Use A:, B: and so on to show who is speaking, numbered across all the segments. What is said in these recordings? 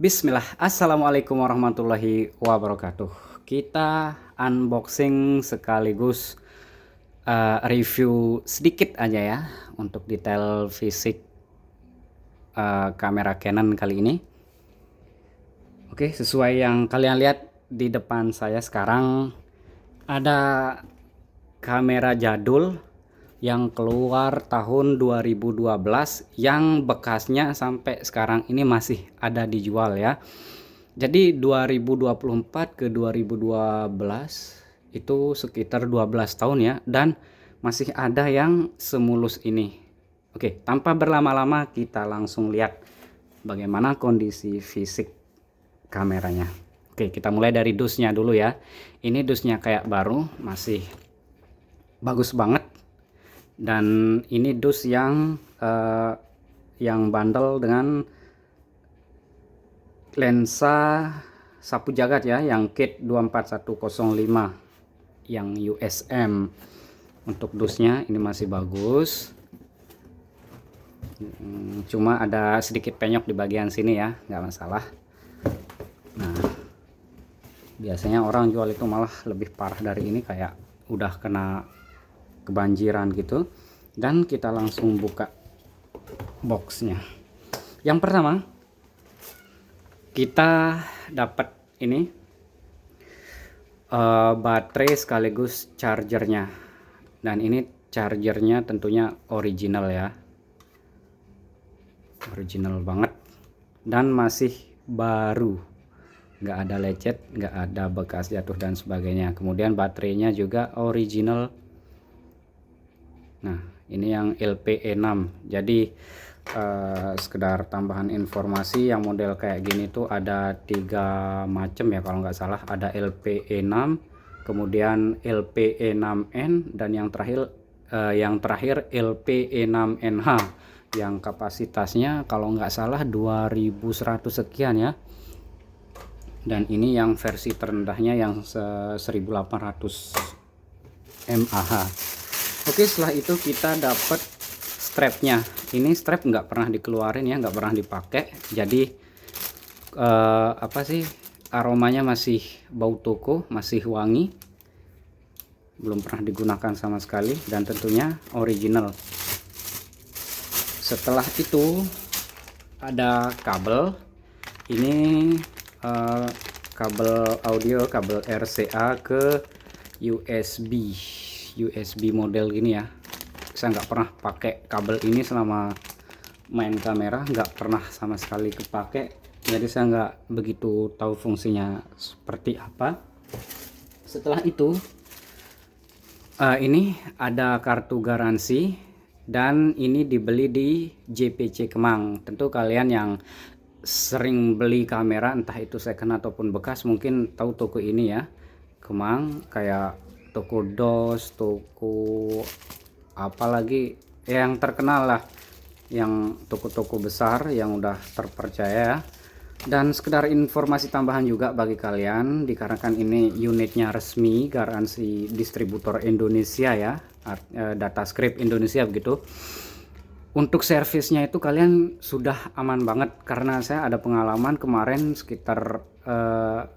A: Bismillah, Assalamualaikum warahmatullahi wabarakatuh. Kita unboxing sekaligus review sedikit aja ya untuk detail fisik kamera Canon kali ini. Oke, sesuai yang kalian lihat di depan saya sekarang ada kamera jadul yang keluar tahun 2012 yang bekasnya sampai sekarang ini masih ada dijual ya. Jadi 2024 ke 2012 itu sekitar 12 tahun ya, dan masih ada yang semulus ini. Oke, tanpa berlama-lama kita langsung lihat bagaimana kondisi fisik kameranya. Oke, kita mulai dari dusnya dulu ya. Ini dusnya kayak baru, masih bagus banget. Dan ini dus yang bandel dengan lensa sapu jagat ya, yang kit 24105 yang USM. Untuk dusnya ini masih bagus, cuma ada sedikit penyok di bagian sini ya, nggak masalah. Nah, biasanya orang jual itu malah lebih parah dari ini, kayak udah kena kebanjiran gitu. Dan kita langsung buka boxnya. Yang pertama kita dapat ini baterai sekaligus chargernya, dan ini chargernya tentunya original ya, original banget dan masih baru, nggak ada lecet, nggak ada bekas jatuh dan sebagainya. Kemudian baterainya juga original. Nah, ini yang LPE6. Jadi sekedar tambahan informasi, yang model kayak gini tuh ada 3 macam ya kalau nggak salah. Ada LPE6, kemudian LPE6N, dan yang terakhir LPE6NH yang kapasitasnya kalau nggak salah 2100 sekian ya. Dan ini yang versi terendahnya yang 1800 mAh. Oke, setelah itu kita dapat strapnya. Ini strap nggak pernah dikeluarin ya, nggak pernah dipakai. Jadi apa sih, aromanya masih bau toko, masih wangi, belum pernah digunakan sama sekali, dan tentunya original. Setelah itu ada kabel. Ini kabel audio, kabel RCA ke USB model gini ya. Saya nggak pernah pakai kabel ini selama main kamera, nggak pernah sama sekali kepake, jadi saya nggak begitu tahu fungsinya seperti apa. Setelah itu ini ada kartu garansi, dan ini dibeli di JPC Kemang. Tentu kalian yang sering beli kamera entah itu second ataupun bekas mungkin tahu toko ini ya, Kemang, kayak toko DOS, toko apalagi yang terkenal lah, yang toko-toko besar yang udah terpercaya. Dan sekedar informasi tambahan juga bagi kalian, dikarenakan ini unitnya resmi garansi distributor Indonesia ya, Datascript Indonesia begitu. Untuk servisnya itu kalian sudah aman banget, karena saya ada pengalaman kemarin sekitar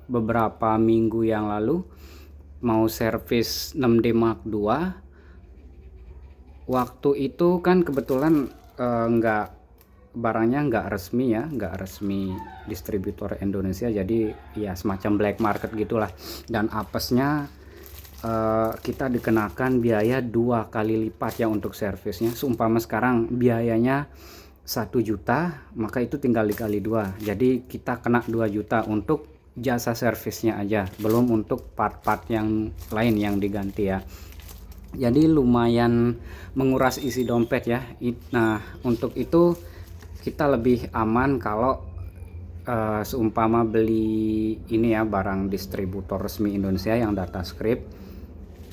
A: beberapa minggu yang lalu mau servis 6D Mark II. Waktu itu kan kebetulan barangnya nggak resmi ya, nggak resmi distributor Indonesia, jadi ya semacam black market gitulah. Dan apesnya kita dikenakan biaya 2 kali lipat ya untuk servisnya. Seumpama sekarang biayanya 1 juta, maka itu tinggal dikali 2, jadi kita kena 2 juta untuk jasa servisnya aja, belum untuk part-part yang lain yang diganti ya. Jadi lumayan menguras isi dompet ya. Nah, untuk itu kita lebih aman kalau seumpama beli ini ya, barang distributor resmi Indonesia yang Datascript.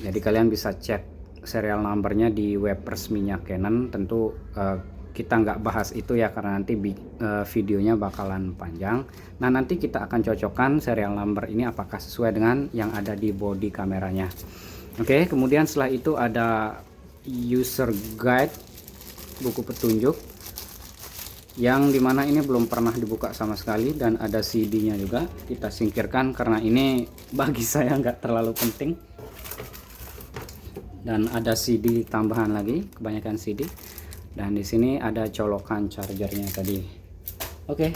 A: Jadi kalian bisa cek serial numbernya di web resminya Canon. Tentu kita nggak bahas itu ya, karena nanti videonya bakalan panjang. Nah, nanti kita akan cocokkan serial number ini apakah sesuai dengan yang ada di body kameranya. Oke, kemudian setelah itu ada user guide, buku petunjuk. yang dimana ini belum pernah dibuka sama sekali, dan ada CD-nya juga. Kita singkirkan karena ini bagi saya nggak terlalu penting. Dan ada CD tambahan lagi, kebanyakan CD. Dan di sini ada colokan chargernya tadi. Oke,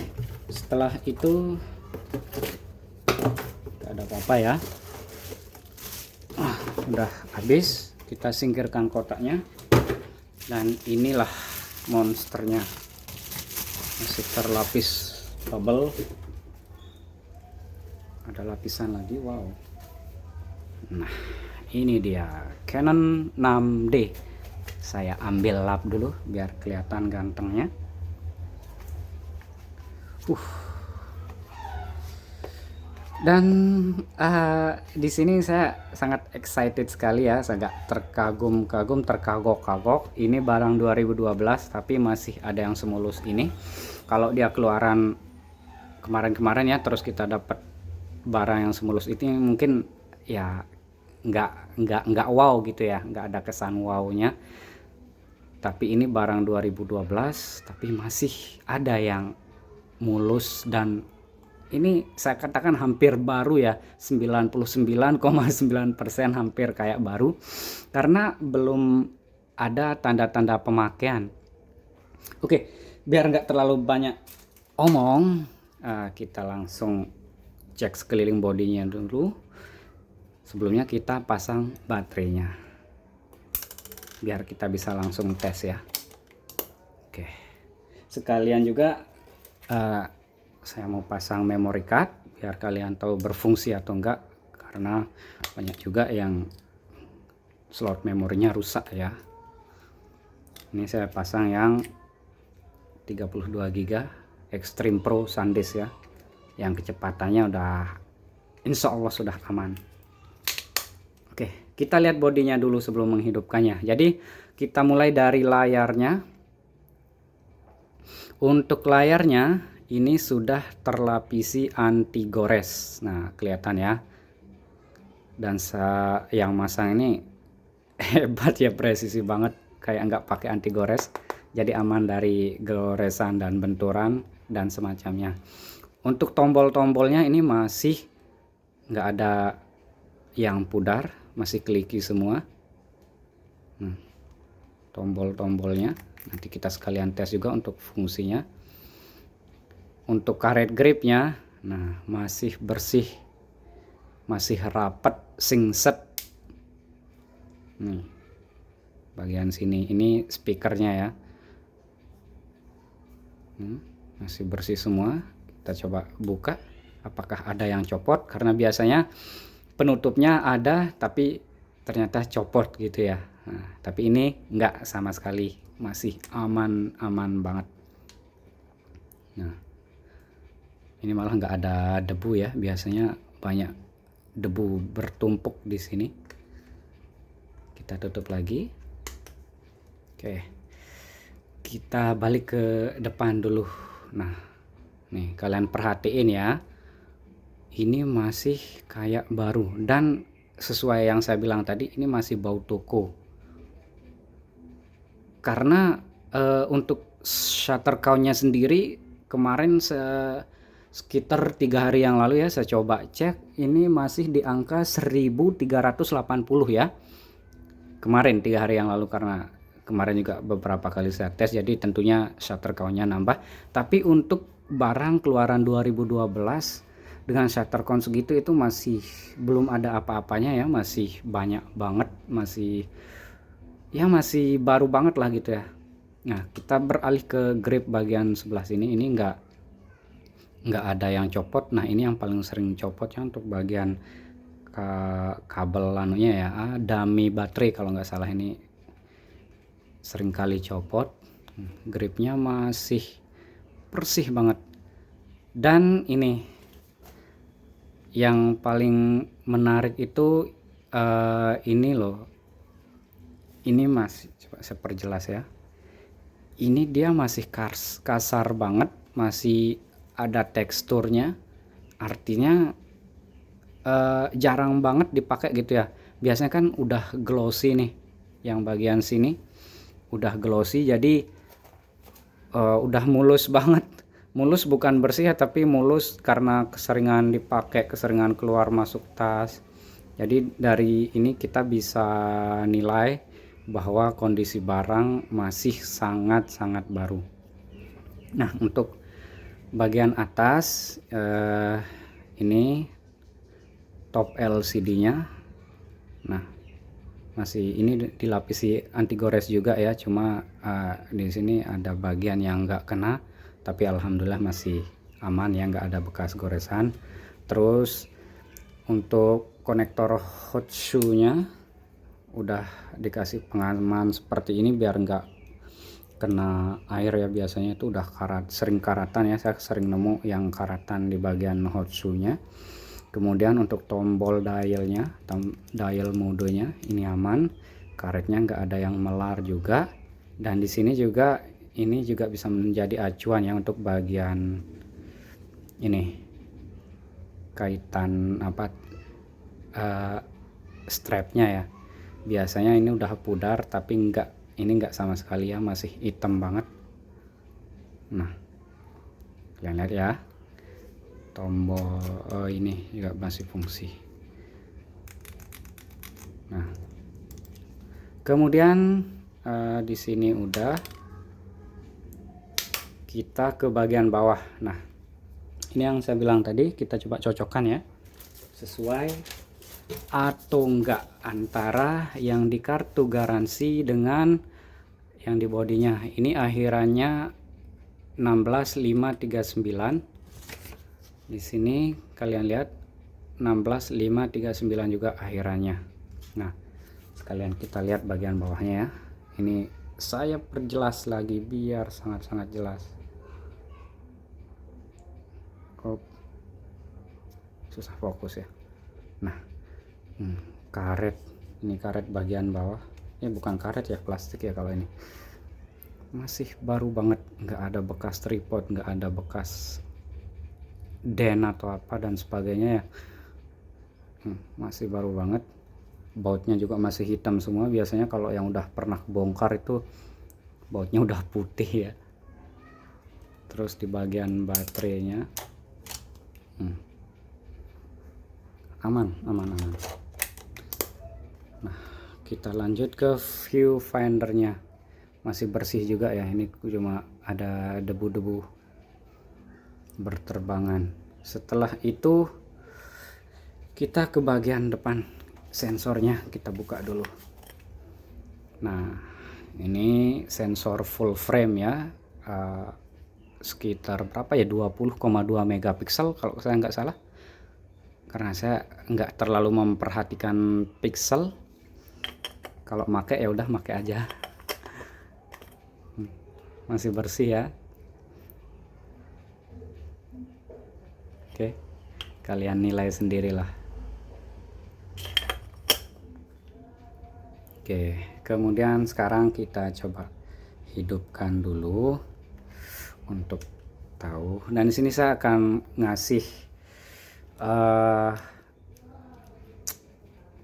A: setelah itu nggak ada apa-apa ya. Udah habis, kita singkirkan kotaknya. Dan inilah monsternya, masih terlapis bubble, ada lapisan lagi. Wow, nah ini dia Canon 6D. Saya ambil lap dulu biar kelihatan gantengnya. Dan di sini saya sangat excited sekali ya, sangat terkagum-kagum, terkagok-kagok. Ini barang 2012 tapi masih ada yang semulus ini. Kalau dia keluaran kemarin-kemarin ya, terus kita dapat barang yang semulus itu, mungkin ya nggak wow gitu ya, nggak ada kesan wow-nya. Tapi ini barang 2012 tapi masih ada yang mulus, dan ini saya katakan hampir baru ya, 99,9% hampir kayak baru, karena belum ada tanda-tanda pemakaian. Oke, biar nggak terlalu banyak omong, kita langsung cek sekeliling bodinya dulu. Sebelumnya kita pasang baterainya, biar kita bisa langsung tes ya. Oke, sekalian juga saya mau pasang memory card biar kalian tahu berfungsi atau enggak, karena banyak juga yang slot memorinya rusak ya. Ini saya pasang yang 32 GB Extreme Pro SanDisk ya, yang kecepatannya udah insya Allah sudah aman. Oke, kita lihat bodinya dulu sebelum menghidupkannya. Jadi kita mulai dari layarnya. Untuk layarnya ini sudah terlapisi anti gores. Nah, kelihatan ya. Dan yang masang ini hebat ya, presisi banget, kayak nggak pakai anti gores. Jadi aman dari goresan dan benturan dan semacamnya. Untuk tombol-tombolnya ini masih nggak ada yang pudar, masih kliki semua. Tombol-tombolnya nanti kita sekalian tes juga untuk fungsinya. Untuk karet gripnya, nah masih bersih, masih rapat, singset. Nih, bagian sini ini speakernya ya, masih bersih semua. Kita coba buka, apakah ada yang copot, karena biasanya penutupnya ada tapi ternyata copot gitu ya. Nah, tapi ini enggak sama sekali, masih aman banget. Nah, ini malah nggak ada debu ya, biasanya banyak debu bertumpuk di sini. Kita tutup lagi. Oke, kita balik ke depan dulu. Nah, nih kalian perhatiin ya, ini masih kayak baru, dan sesuai yang saya bilang tadi, ini masih bau toko. Karena untuk shutter count-nya sendiri kemarin sekitar 3 hari yang lalu ya, saya coba cek, ini masih di angka 1380 ya. Kemarin 3 hari yang lalu, karena kemarin juga beberapa kali saya tes, jadi tentunya shutter count-nya nambah. Tapi untuk barang keluaran 2012 dengan shutter count segitu, itu masih belum ada apa-apanya ya, masih banyak banget, masih baru banget lah gitu ya. Nah, kita beralih ke grip bagian sebelah sini. Ini nggak ada yang copot. Nah, ini yang paling sering copot ya, untuk bagian kabel anunya ya, dummy baterai kalau nggak salah, ini sering kali copot. Gripnya masih bersih banget. Dan ini yang paling menarik itu ini loh, ini masih, coba saya perjelas ya, ini dia masih kasar banget, masih ada teksturnya, artinya jarang banget dipakai gitu ya. Biasanya kan udah glossy nih, yang bagian sini udah glossy, jadi udah mulus banget. Mulus bukan bersih ya, tapi mulus karena keseringan dipakai, keseringan keluar masuk tas. Jadi dari ini kita bisa nilai bahwa kondisi barang masih sangat-sangat baru. Nah, untuk bagian atas ini top LCD-nya. Nah, masih ini dilapisi anti gores juga ya, cuma di sini ada bagian yang enggak kena, tapi alhamdulillah masih aman ya, enggak ada bekas goresan. Terus untuk konektor hot shoe-nya udah dikasih pengaman seperti ini biar enggak kena air ya, biasanya itu udah sering karatan ya, saya sering nemu yang karatan di bagian hot shoe-nya. Kemudian untuk tombol dialnya, dial modenya ini aman, karetnya nggak ada yang melar juga. Dan di sini juga ini juga bisa menjadi acuan ya untuk bagian ini kaitan apa strapnya ya. Biasanya ini udah pudar, tapi ini enggak sama sekali ya, masih hitam banget. Nah, kalian lihat ya, tombol ini juga masih fungsi. Nah, kemudian di sini udah, kita ke bagian bawah. Nah, ini yang saya bilang tadi, kita coba cocokkan ya, sesuai atau enggak antara yang di kartu garansi dengan yang di bodinya. Ini akhirannya 16539. Di sini kalian lihat 16539 juga akhirannya. Nah, sekalian kita lihat bagian bawahnya ya. Ini saya perjelas lagi biar sangat-sangat jelas. Susah fokus ya. Nah, karet, ini karet bagian bawah. Ini bukan karet ya, plastik ya kalau ini. Masih baru banget, nggak ada bekas tripod, nggak ada bekas den atau apa dan sebagainya ya. Masih baru banget. Bautnya juga masih hitam semua. Biasanya kalau yang udah pernah bongkar itu bautnya udah putih ya. Terus di bagian baterainya aman. Nah, kita lanjut ke viewfindernya. Masih bersih juga ya, ini cuma ada debu-debu berterbangan. Setelah itu kita ke bagian depan, sensornya kita buka dulu. Nah, ini sensor full frame ya, sekitar berapa ya, 20,2 megapiksel kalau saya nggak salah, karena saya nggak terlalu memperhatikan pixel. Kalau make ya udah make aja. Masih bersih ya. Oke, kalian nilai sendirilah. Oke, kemudian sekarang kita coba hidupkan dulu untuk tahu. Dan di sini saya akan ngasih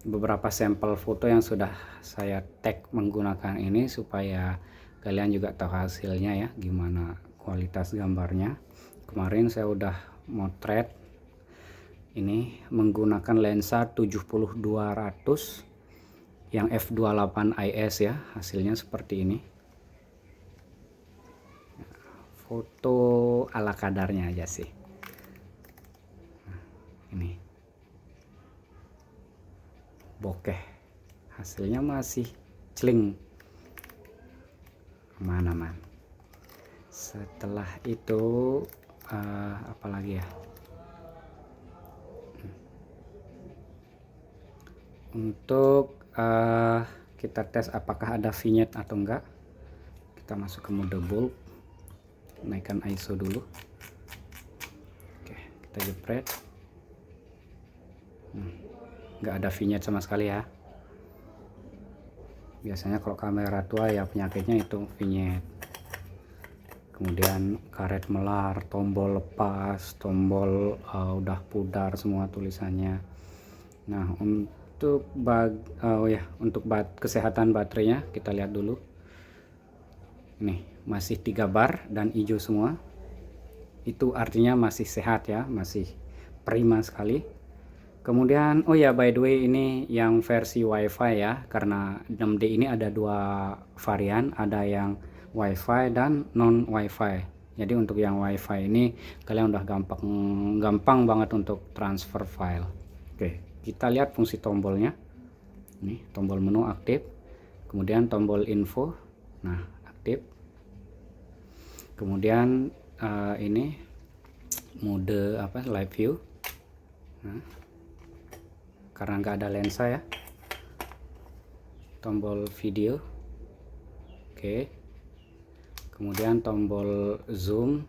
A: beberapa sampel foto yang sudah saya tag menggunakan ini supaya kalian juga tahu hasilnya ya, gimana kualitas gambarnya. Kemarin saya udah motret ini menggunakan lensa 70-200 yang f/28 IS ya, hasilnya seperti ini. Foto ala kadarnya aja sih. Nah, ini bokeh, hasilnya masih celing, aman-aman. Setelah itu apalagi ya, untuk kita tes apakah ada vignette atau enggak, kita masuk ke mode bulk, naikkan ISO dulu. Oke, kita jepret. Nggak ada vignette sama sekali ya. Biasanya kalau kamera tua ya penyakitnya itu vignette. Kemudian karet melar, tombol lepas, tombol udah pudar semua tulisannya. Nah, untuk untuk kesehatan baterainya kita lihat dulu. Nih, masih 3 bar dan hijau semua. Itu artinya masih sehat ya, masih prima sekali. Kemudian oh ya, by the way, ini yang versi WiFi ya, karena 6D ini ada 2 varian, ada yang WiFi dan non WiFi. Jadi untuk yang WiFi ini kalian udah gampang banget untuk transfer file. Oke, kita lihat fungsi tombolnya. Ini tombol menu aktif, kemudian tombol info, nah aktif. Kemudian ini mode apa, live view. Nah, karena nggak ada lensa ya. Tombol video, oke. Kemudian tombol zoom,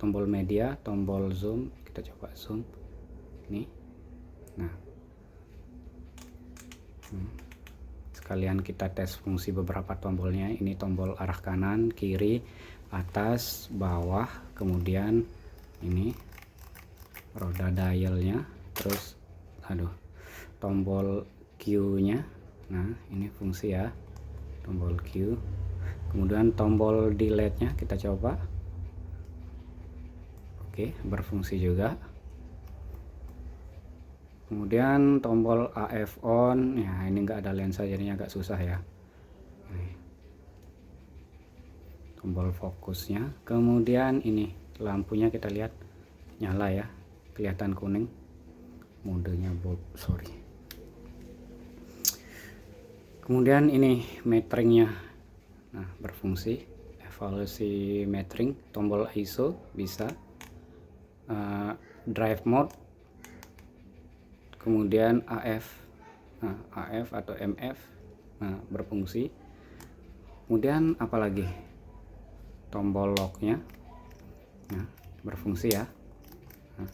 A: tombol media, tombol zoom. Kita coba zoom nih. Nah, sekalian kita tes fungsi beberapa tombolnya. Ini tombol arah kanan, kiri, atas, bawah, kemudian ini roda dialnya, terus tombol Q nya. Nah, ini fungsi ya, tombol Q. Kemudian tombol delete nya kita coba. Oke, berfungsi juga. Kemudian tombol AF on, ya ini enggak ada lensa jadinya agak susah ya. Tombol fokusnya, kemudian ini lampunya kita lihat nyala ya, kelihatan kuning, modenya bulb, sorry. Kemudian ini meteringnya, nah berfungsi, evaluasi metering, tombol ISO bisa, drive mode, kemudian AF, nah AF atau MF, nah berfungsi. Kemudian apalagi, tombol locknya, nah berfungsi ya. Nah,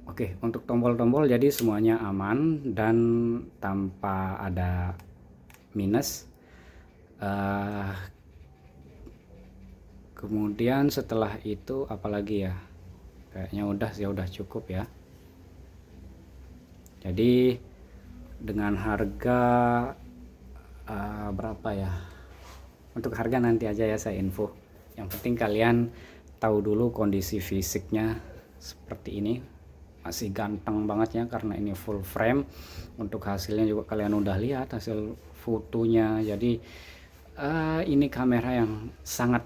A: oke, untuk tombol-tombol jadi semuanya aman dan tanpa ada minus. Kemudian setelah itu apalagi ya, kayaknya udah sih, udah cukup ya. Jadi dengan harga berapa ya, untuk harga nanti aja ya saya info. Yang penting kalian tahu dulu kondisi fisiknya seperti ini. Masih ganteng banget ya, karena ini full frame. Untuk hasilnya juga kalian udah lihat hasil fotonya. Jadi ini kamera yang sangat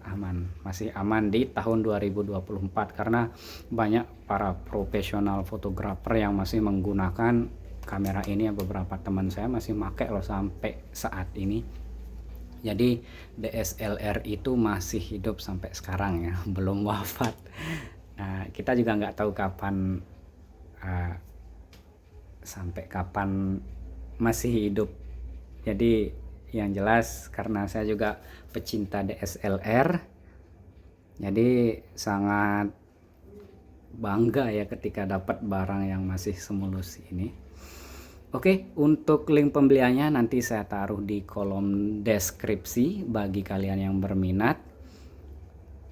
A: aman. Masih aman di tahun 2024, karena banyak para profesional fotografer yang masih menggunakan kamera ini. Beberapa teman saya masih pakai loh sampai saat ini. Jadi DSLR itu masih hidup sampai sekarang ya, belum wafat. Nah, kita juga nggak tahu kapan, sampai kapan masih hidup. Jadi yang jelas karena saya juga pecinta DSLR, jadi sangat bangga ya ketika dapat barang yang masih semulus ini. Oke, untuk link pembeliannya nanti saya taruh di kolom deskripsi bagi kalian yang berminat.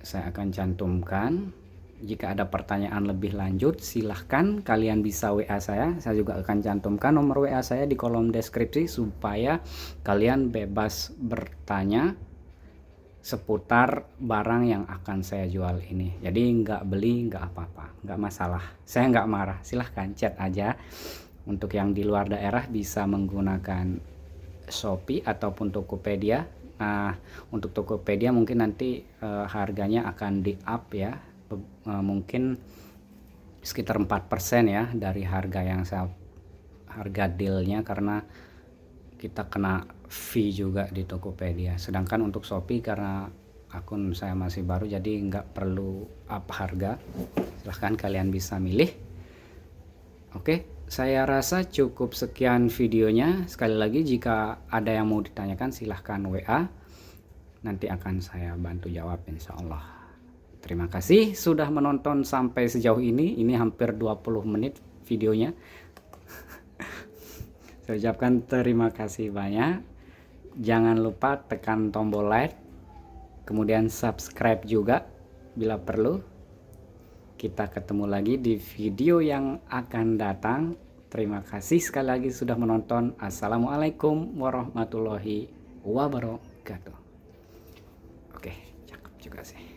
A: Saya akan cantumkan. Jika ada pertanyaan lebih lanjut, silahkan kalian bisa WA saya. Saya juga akan cantumkan nomor WA saya di kolom deskripsi supaya kalian bebas bertanya seputar barang yang akan saya jual ini. Jadi nggak beli nggak apa-apa, nggak masalah. Saya nggak marah, silahkan chat aja. Untuk yang di luar daerah bisa menggunakan Shopee ataupun Tokopedia. Nah, untuk Tokopedia mungkin nanti harganya akan di up ya, mungkin sekitar 4% ya dari harga yang harga dealnya, karena kita kena fee juga di Tokopedia. Sedangkan untuk Shopee karena akun saya masih baru, jadi nggak perlu up harga. Silahkan kalian bisa milih. Oke, saya rasa cukup sekian videonya. Sekali lagi jika ada yang mau ditanyakan silahkan WA, nanti akan saya bantu jawab insya Allah. Terima kasih sudah menonton sampai sejauh ini. Ini hampir 20 menit videonya. Saya ucapkan terima kasih banyak. Jangan lupa tekan tombol like, kemudian subscribe juga bila perlu. Kita ketemu lagi di video yang akan datang. Terima kasih sekali lagi sudah menonton. Assalamualaikum warahmatullahi wabarakatuh. Oke, cakep juga sih.